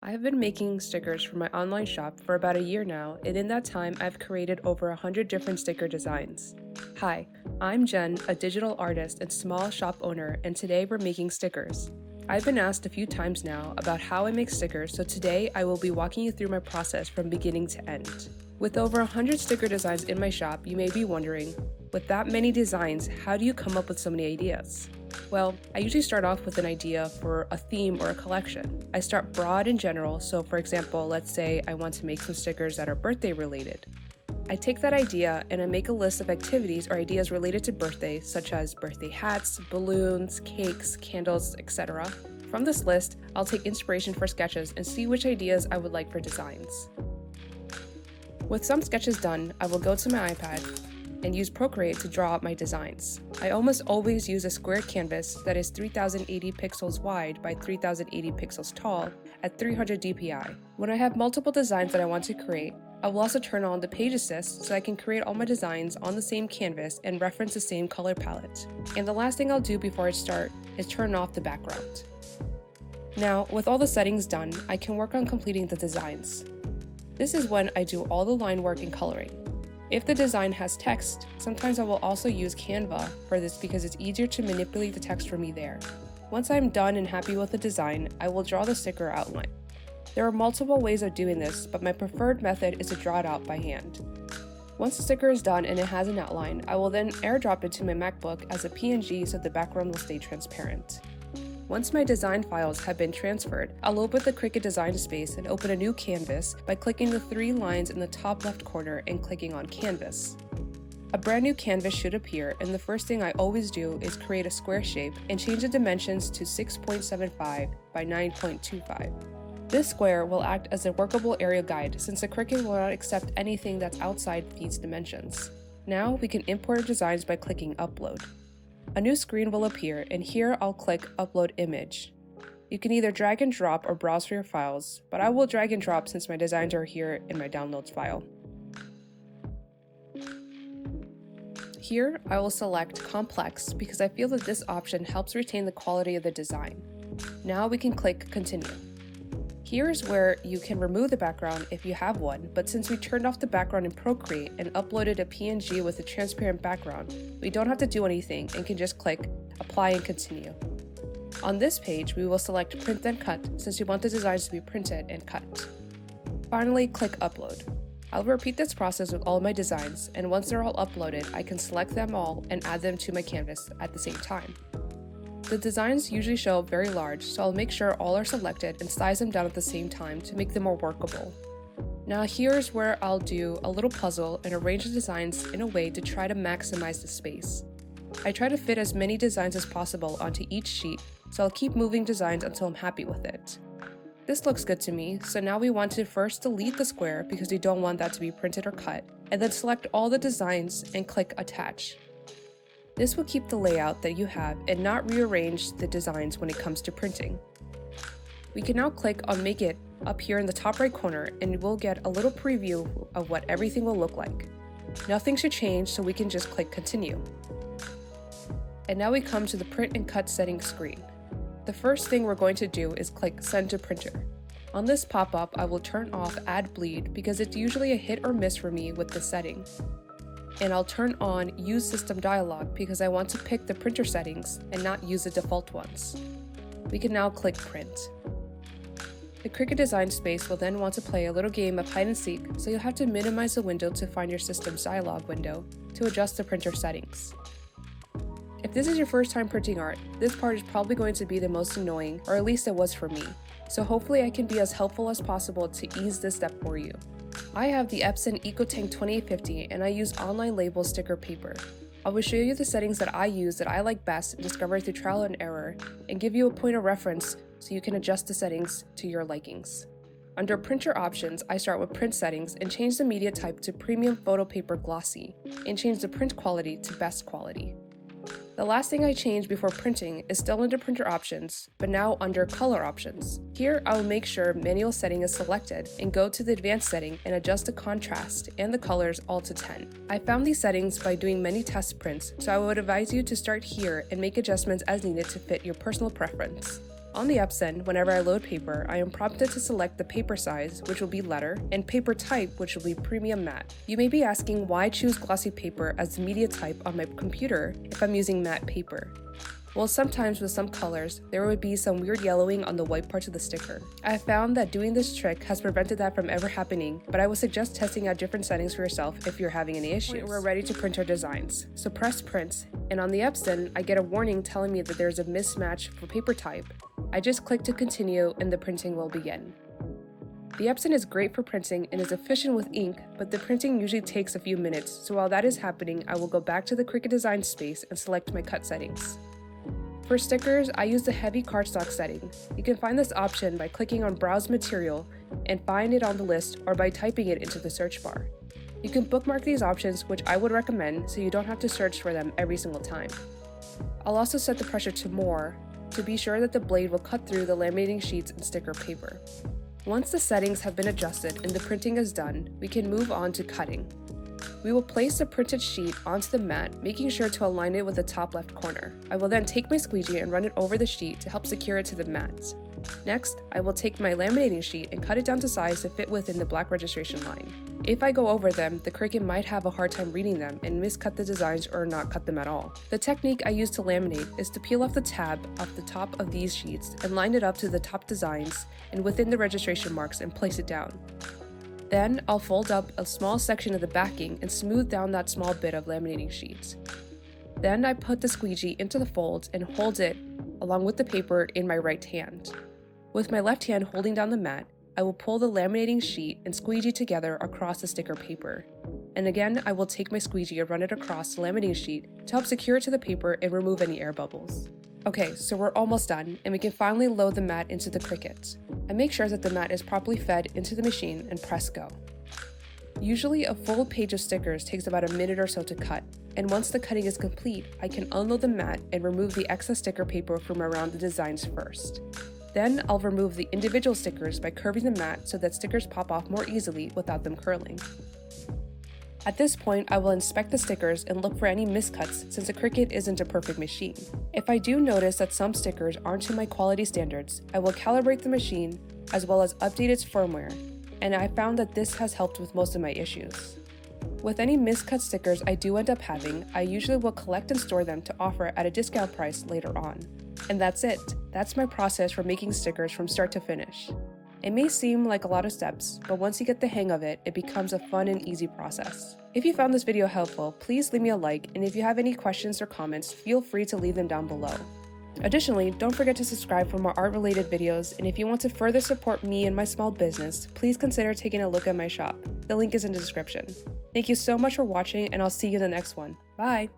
I have been making stickers for my online shop for about a year now, and in that time, I've created over 100 different sticker designs. Hi, I'm Jen, a digital artist and small shop owner, and today we're making stickers. I've been asked a few times now about how I make stickers, so today I will be walking you through my process from beginning to end. With over 100 sticker designs in my shop, you may be wondering, with that many designs, how do you come up with so many ideas? Well, I usually start off with an idea for a theme or a collection. I start broad and general, so for example, let's say I want to make some stickers that are birthday related. I take that idea and I make a list of activities or ideas related to birthdays, such as birthday hats, balloons, cakes, candles, etc. From this list, I'll take inspiration for sketches and see which ideas I would like for designs. With some sketches done, I will go to my iPad and use Procreate to draw out my designs. I almost always use a square canvas that is 3080 pixels wide by 3080 pixels tall at 300 dpi. When I have multiple designs that I want to create, I will also turn on the page assist so I can create all my designs on the same canvas and reference the same color palette. And the last thing I'll do before I start is turn off the background. Now, with all the settings done, I can work on completing the designs. This is when I do all the line work and coloring. If the design has text, sometimes I will also use Canva for this because it's easier to manipulate the text for me there. Once I'm done and happy with the design, I will draw the sticker outline. There are multiple ways of doing this, but my preferred method is to draw it out by hand. Once the sticker is done and it has an outline, I will then airdrop it to my MacBook as a PNG so the background will stay transparent. Once my design files have been transferred, I'll open the Cricut design space and open a new canvas by clicking the three lines in the top left corner and clicking on Canvas. A brand new canvas should appear, and the first thing I always do is create a square shape and change the dimensions to 6.75 by 9.25. This square will act as a workable area guide since the Cricut will not accept anything that's outside these dimensions. Now we can import our designs by clicking Upload. A new screen will appear, and here I'll click Upload Image. You can either drag and drop or browse for your files, but I will drag and drop since my designs are here in my Downloads file. Here, I will select Complex because I feel that this option helps retain the quality of the design. Now we can click Continue. Here's where you can remove the background if you have one, but since we turned off the background in Procreate and uploaded a PNG with a transparent background, we don't have to do anything and can just click Apply and Continue. On this page, we will select Print then Cut since we want the designs to be printed and cut. Finally, click Upload. I'll repeat this process with all my designs, and once they're all uploaded, I can select them all and add them to my canvas at the same time. The designs usually show up very large, so I'll make sure all are selected and size them down at the same time to make them more workable. Now here's where I'll do a little puzzle and arrange the designs in a way to try to maximize the space. I try to fit as many designs as possible onto each sheet, so I'll keep moving designs until I'm happy with it. This looks good to me, so now we want to first delete the square because we don't want that to be printed or cut, and then select all the designs and click Attach. This will keep the layout that you have and not rearrange the designs when it comes to printing. We can now click on Make It up here in the top right corner and we'll get a little preview of what everything will look like. Nothing should change, so we can just click Continue. And now we come to the Print and Cut settings screen. The first thing we're going to do is click Send to Printer. On this pop-up, I will turn off Add Bleed because it's usually a hit or miss for me with this setting. And I'll turn on Use System Dialog because I want to pick the printer settings and not use the default ones. We can now click Print. The Cricut design space will then want to play a little game of hide and seek, so you'll have to minimize the window to find your system's dialog window to adjust the printer settings. If this is your first time printing art, this part is probably going to be the most annoying, or at least it was for me, so hopefully I can be as helpful as possible to ease this step for you. I have the Epson EcoTank 2850 and I use online label sticker paper. I will show you the settings that I use that I like best and discover through trial and error, and give you a point of reference so you can adjust the settings to your likings. Under printer options, I start with print settings and change the media type to premium photo paper glossy, and change the print quality to best quality. The last thing I change before printing is still under printer options, but now under color options. Here, I will make sure manual setting is selected and go to the advanced setting and adjust the contrast and the colors all to 10. I found these settings by doing many test prints, so I would advise you to start here and make adjustments as needed to fit your personal preference. On the Epson, whenever I load paper, I am prompted to select the paper size, which will be letter, and paper type, which will be premium matte. You may be asking why choose glossy paper as the media type on my computer if I'm using matte paper. Well, sometimes with some colors, there would be some weird yellowing on the white parts of the sticker. I have found that doing this trick has prevented that from ever happening, but I would suggest testing out different settings for yourself if you're having any issues. We're ready to print our designs. So press print, and on the Epson, I get a warning telling me that there's a mismatch for paper type. I just click to continue and the printing will begin. The Epson is great for printing and is efficient with ink, but the printing usually takes a few minutes, so while that is happening, I will go back to the Cricut design space and select my cut settings. For stickers, I use the heavy cardstock setting. You can find this option by clicking on Browse Material and find it on the list or by typing it into the search bar. You can bookmark these options, which I would recommend so you don't have to search for them every single time. I'll also set the pressure to more to be sure that the blade will cut through the laminating sheets and sticker paper. Once the settings have been adjusted and the printing is done, we can move on to cutting. We will place the printed sheet onto the mat, making sure to align it with the top left corner. I will then take my squeegee and run it over the sheet to help secure it to the mat. Next, I will take my laminating sheet and cut it down to size to fit within the black registration line. If I go over them, the Cricut might have a hard time reading them and miscut the designs or not cut them at all. The technique I use to laminate is to peel off the tab off the top of these sheets and line it up to the top designs and within the registration marks and place it down. Then I'll fold up a small section of the backing and smooth down that small bit of laminating sheets. Then I put the squeegee into the fold and hold it along with the paper in my right hand. With my left hand holding down the mat, I will pull the laminating sheet and squeegee together across the sticker paper. And again, I will take my squeegee and run it across the laminating sheet to help secure it to the paper and remove any air bubbles. Okay, so we're almost done, and we can finally load the mat into the Cricut. I make sure that the mat is properly fed into the machine and press go. Usually a full page of stickers takes about a minute or so to cut, and once the cutting is complete, I can unload the mat and remove the excess sticker paper from around the designs first. Then I'll remove the individual stickers by curving the mat so that stickers pop off more easily without them curling. At this point, I will inspect the stickers and look for any miscuts since the Cricut isn't a perfect machine. If I do notice that some stickers aren't to my quality standards, I will calibrate the machine as well as update its firmware, and I found that this has helped with most of my issues. With any miscut stickers I do end up having, I usually will collect and store them to offer at a discount price later on. And that's it. That's my process for making stickers from start to finish. It may seem like a lot of steps, but once you get the hang of it, it becomes a fun and easy process. If you found this video helpful, please leave me a like, and if you have any questions or comments, feel free to leave them down below. Additionally, don't forget to subscribe for more art-related videos, and if you want to further support me and my small business, please consider taking a look at my shop. The link is in the description. Thank you so much for watching, and I'll see you in the next one. Bye!